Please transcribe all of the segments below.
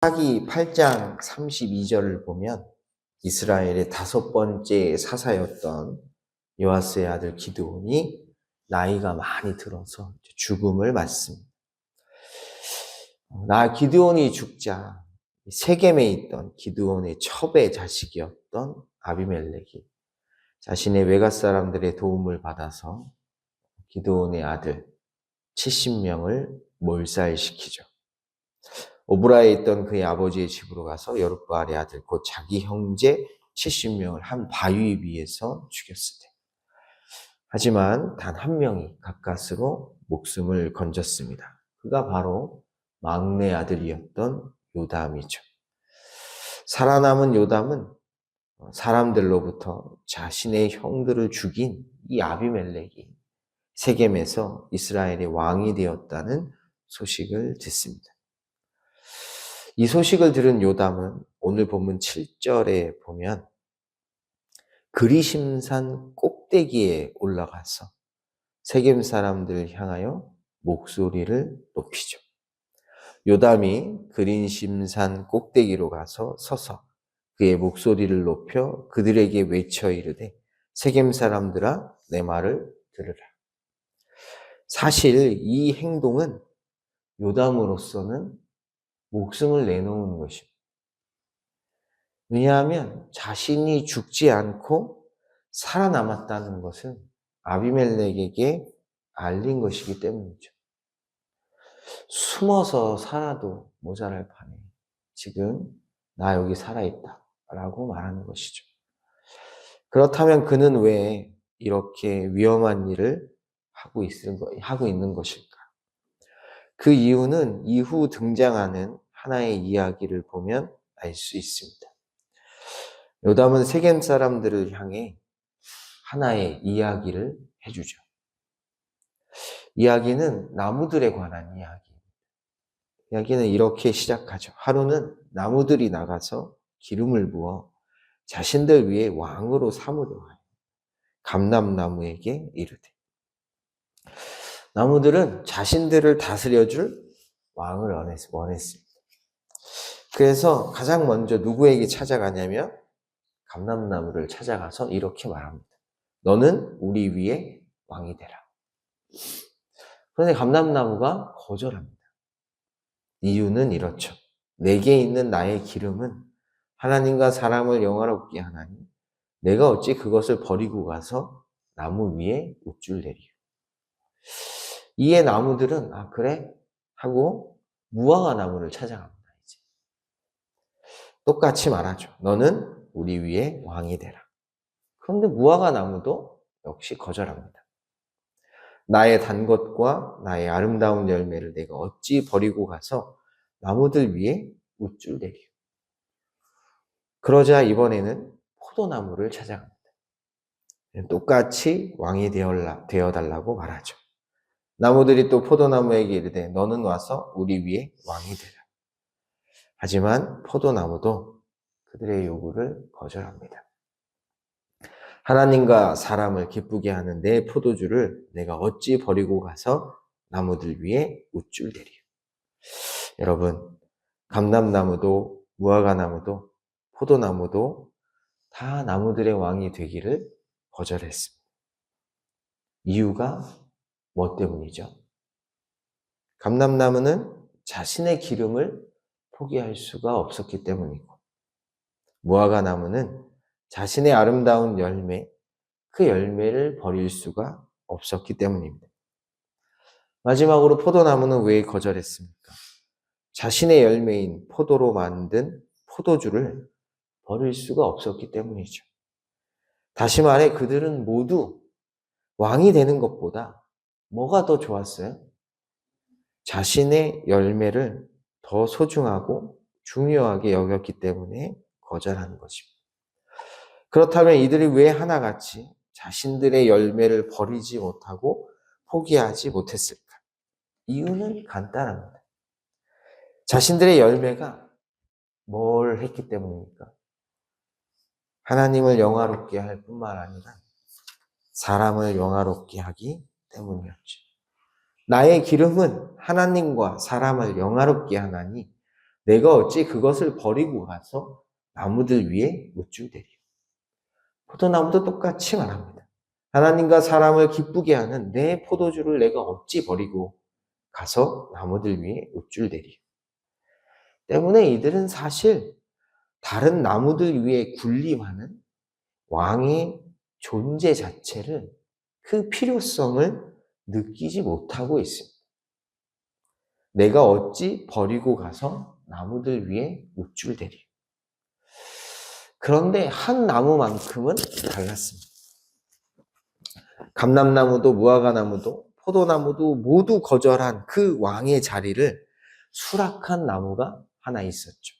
사기 8장 32절을 보면 이스라엘의 5번째 사사였던 요아스의 아들 기드온이 나이가 많이 들어서 죽음을 맞습니다. 기드온이 죽자 세겜에 있던 기드온의 첩의 자식이었던 아비멜렉이 자신의 외가 사람들의 도움을 받아서 기드온의 아들 70명을 몰살시키죠. 오브라에 있던 그의 아버지의 집으로 가서 여룻바알의 아들 곧 자기 형제 70명을 한 바위 위에서 죽였을 때, 하지만 단 한 명이 가까스로 목숨을 건졌습니다. 그가 바로 막내 아들이었던 요담이죠. 살아남은 요담은 사람들로부터 자신의 형들을 죽인 이 아비멜렉이 세겜에서 이스라엘의 왕이 되었다는 소식을 듣습니다. 이 소식을 들은 요담은 오늘 본문 7절에 보면 그리심산 꼭대기에 올라가서 세겜 사람들을 향하여 목소리를 높이죠. 요담이 그리심산 꼭대기로 가서 서서 그의 목소리를 높여 그들에게 외쳐 이르되 세겜 사람들아 내 말을 들으라. 사실 이 행동은 요담으로서는 목숨을 내놓은 것입니다. 왜냐하면 자신이 죽지 않고 살아남았다는 것은 아비멜렉에게 알린 것이기 때문이죠. 숨어서 살아도 모자랄 판에 지금 나 여기 살아있다 라고 말하는 것이죠. 그렇다면 그는 왜 이렇게 위험한 일을 하고 있는 것일까? 그 이유는 이후 등장하는 하나의 이야기를 보면 알 수 있습니다. 요담은 세겜 사람들을 향해 하나의 이야기를 해주죠. 이야기는 나무들에 관한 이야기입니다. 이야기는 이렇게 시작하죠. 하루는 나무들이 나가서 기름을 부어 자신들 위에 왕으로 삼으려 하여 감람나무에게 이르되, 나무들은 자신들을 다스려줄 왕을 원했습니다. 그래서 가장 먼저 누구에게 찾아가냐면 감람나무를 찾아가서 이렇게 말합니다. 너는 우리 위에 왕이 되라. 그런데 감람나무가 거절합니다. 이유는 이렇죠. 내게 있는 나의 기름은 하나님과 사람을 영화롭게 하나니 내가 어찌 그것을 버리고 가서 나무 위에 우쭐대리요. 이에 나무들은 그래 하고 무화과 나무를 찾아갑니다. 이제 똑같이 말하죠. 너는 우리 위에 왕이 되라. 그런데 무화과 나무도 역시 거절합니다. 나의 단 것과 나의 아름다운 열매를 내가 어찌 버리고 가서 나무들 위에 우쭐대리요. 그러자 이번에는 포도나무를 찾아갑니다. 똑같이 왕이 되어달라고 말하죠. 나무들이 또 포도나무에게 이르되 너는 와서 우리 위에 왕이 되라. 하지만 포도나무도 그들의 요구를 거절합니다. 하나님과 사람을 기쁘게 하는 내 포도주를 내가 어찌 버리고 가서 나무들 위에 우쭐대리요. 여러분, 감람나무도 무화과나무도 포도나무도 다 나무들의 왕이 되기를 거절했습니다. 이유가 뭐 때문이죠? 감람나무는 자신의 기름을 포기할 수가 없었기 때문이고, 무화과나무는 자신의 아름다운 열매, 그 열매를 버릴 수가 없었기 때문입니다. 마지막으로 포도나무는 왜 거절했습니까? 자신의 열매인 포도로 만든 포도주를 버릴 수가 없었기 때문이죠. 다시 말해 그들은 모두 왕이 되는 것보다 뭐가 더 좋았어요? 자신의 열매를 더 소중하고 중요하게 여겼기 때문에 거절하는 것입니다. 그렇다면 이들이 왜 하나같이 자신들의 열매를 버리지 못하고 포기하지 못했을까? 이유는 간단합니다. 자신들의 열매가 뭘 했기 때문입니까? 하나님을 영화롭게 할 뿐만 아니라 사람을 영화롭게 하기 때문이었죠. 나의 기름은 하나님과 사람을 영화롭게 하나니 내가 어찌 그것을 버리고 가서 나무들 위에 우쭐대리요. 포도나무도 똑같이 말합니다. 하나님과 사람을 기쁘게 하는 내 포도주를 내가 어찌 버리고 가서 나무들 위에 우쭐대리요. 때문에 이들은 사실 다른 나무들 위에 군림하는 왕의 존재 자체를, 그 필요성을 느끼지 못하고 있습니다. 내가 어찌 버리고 가서 나무들 위에 우쭐대리요. 그런데 한 나무만큼은 달랐습니다. 감람나무도 무화과나무도 포도나무도 모두 거절한 그 왕의 자리를 수락한 나무가 하나 있었죠.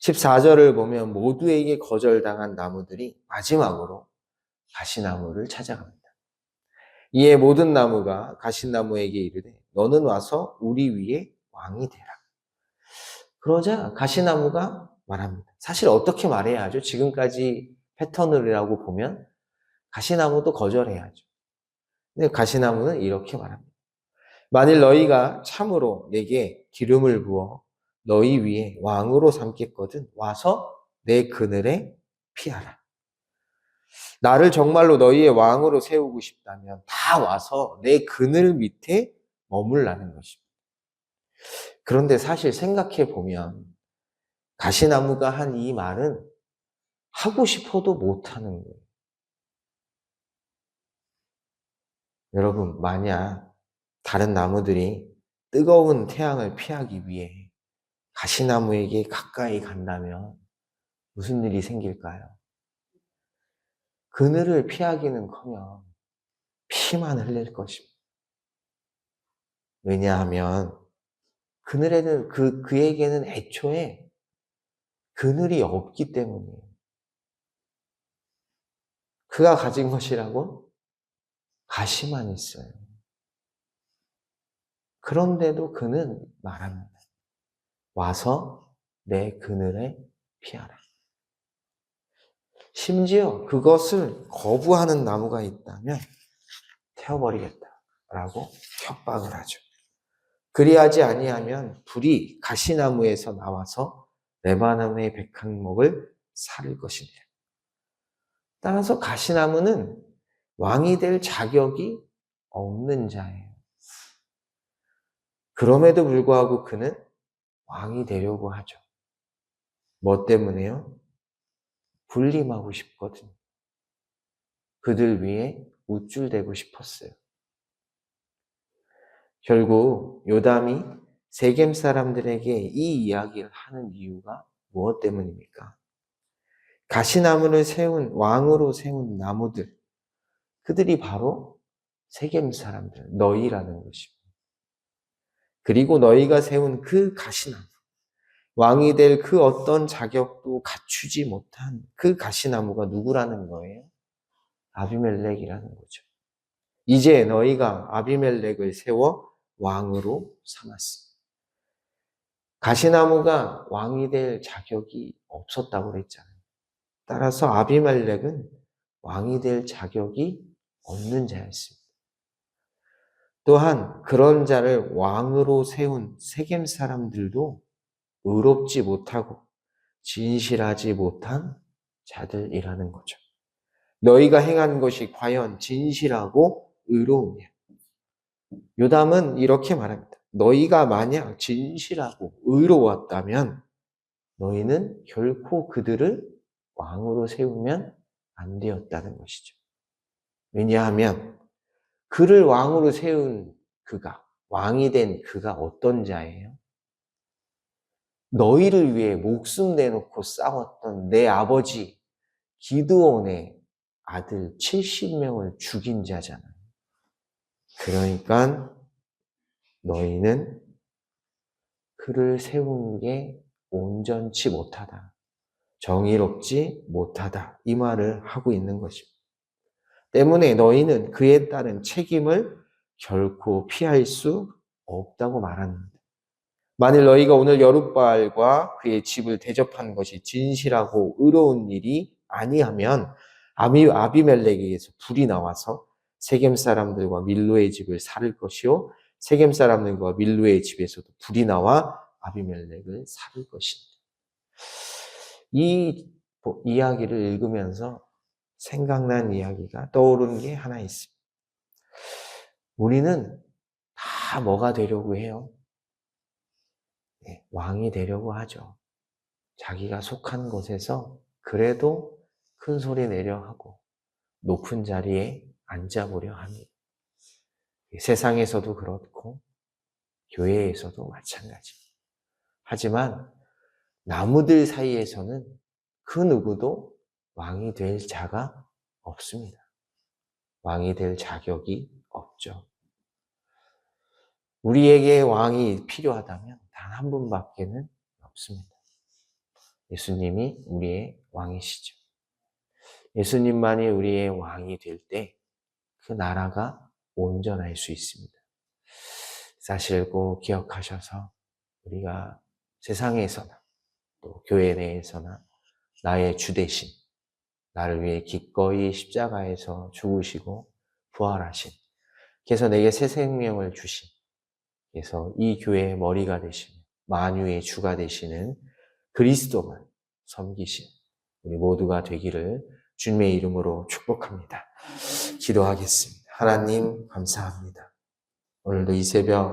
14절을 보면 모두에게 거절당한 나무들이 마지막으로 가시나무를 찾아갑니다. 이에 모든 나무가 가시나무에게 이르되 너는 와서 우리 위에 왕이 되라. 그러자 가시나무가 말합니다. 사실 어떻게 말해야 하죠? 지금까지 패턴이라고 보면 가시나무도 거절해야죠. 근데 가시나무는 이렇게 말합니다. 만일 너희가 참으로 내게 기름을 부어 너희 위에 왕으로 삼겠거든 와서 내 그늘에 피하라. 나를 정말로 너희의 왕으로 세우고 싶다면 다 와서 내 그늘 밑에 머물라는 것입니다. 그런데 사실 생각해 보면 가시나무가 한 이 말은 하고 싶어도 못하는 거예요. 여러분, 만약 다른 나무들이 뜨거운 태양을 피하기 위해 가시나무에게 가까이 간다면 무슨 일이 생길까요? 그늘을 피하기는커녕 피만 흘릴 것입니다. 왜냐하면 그늘에는 그에게는 애초에 그늘이 없기 때문이에요. 그가 가진 것이라고 가시만 있어요. 그런데도 그는 말합니다. 와서 내 그늘에 피하라. 심지어 그것을 거부하는 나무가 있다면 태워버리겠다라고 협박을 하죠. 그리하지 아니하면 불이 가시나무에서 나와서 레바논의 백향목을 사를 것이니라. 따라서 가시나무는 왕이 될 자격이 없는 자예요. 그럼에도 불구하고 그는 왕이 되려고 하죠. 뭐 때문에요? 군림하고 싶거든요. 그들 위에 우쭐대고 싶었어요. 결국 요담이 세겜 사람들에게 이 이야기를 하는 이유가 무엇 때문입니까? 가시나무를 세운, 왕으로 세운 나무들, 그들이 바로 세겜 사람들, 너희라는 것입니다. 그리고 너희가 세운 그 가시나무, 왕이 될 그 어떤 자격도 갖추지 못한 그 가시나무가 누구라는 거예요? 아비멜렉이라는 거죠. 이제 너희가 아비멜렉을 세워 왕으로 삼았습니다. 가시나무가 왕이 될 자격이 없었다고 그랬잖아요. 따라서 아비멜렉은 왕이 될 자격이 없는 자였습니다. 또한 그런 자를 왕으로 세운 세겜 사람들도 의롭지 못하고 진실하지 못한 자들이라는 거죠. 너희가 행한 것이 과연 진실하고 의로우냐? 요담은 이렇게 말합니다. 너희가 만약 진실하고 의로웠다면 너희는 결코 그들을 왕으로 세우면 안 되었다는 것이죠. 왜냐하면 그를 왕으로 세운 그가, 왕이 된 그가 어떤 자예요? 너희를 위해 목숨 내놓고 싸웠던 내 아버지 기드온의 아들 70명을 죽인 자잖아요. 그러니까 너희는 그를 세운 게 온전치 못하다, 정의롭지 못하다, 이 말을 하고 있는 것입니다. 때문에 너희는 그에 따른 책임을 결코 피할 수 없다고 말합니다. 만일 너희가 오늘 여룻바알과 그의 집을 대접한 것이 진실하고 의로운 일이 아니하면 아비멜렉에게서 불이 나와서 세겜 사람들과 밀로의 집을 살을 것이요 세겜 사람들과 밀로의 집에서도 불이 나와 아비멜렉을 살을 것인데. 이 이야기를 읽으면서 생각난 이야기가 떠오르는 게 하나 있습니다. 우리는 다 뭐가 되려고 해요? 네, 왕이 되려고 하죠. 자기가 속한 곳에서 그래도 큰 소리 내려 하고 높은 자리에 앉아보려 합니다. 세상에서도 그렇고 교회에서도 마찬가지. 하지만 나무들 사이에서는 그 누구도 왕이 될 자가 없습니다. 왕이 될 자격이 없죠. 우리에게 왕이 필요하다면 단 한 분밖에는 없습니다. 예수님이 우리의 왕이시죠. 예수님만이 우리의 왕이 될 때 그 나라가 온전할 수 있습니다. 사실 꼭 기억하셔서 우리가 세상에서나 또 교회 내에서나 나의 주 대신 나를 위해 기꺼이 십자가에서 죽으시고 부활하신, 그래서 내게 새 생명을 주신, 그래서 이 교회의 머리가 되시는, 만유의 주가 되시는 그리스도만 섬기신 우리 모두가 되기를 주님의 이름으로 축복합니다. 기도하겠습니다. 하나님 감사합니다. 오늘도 이 새벽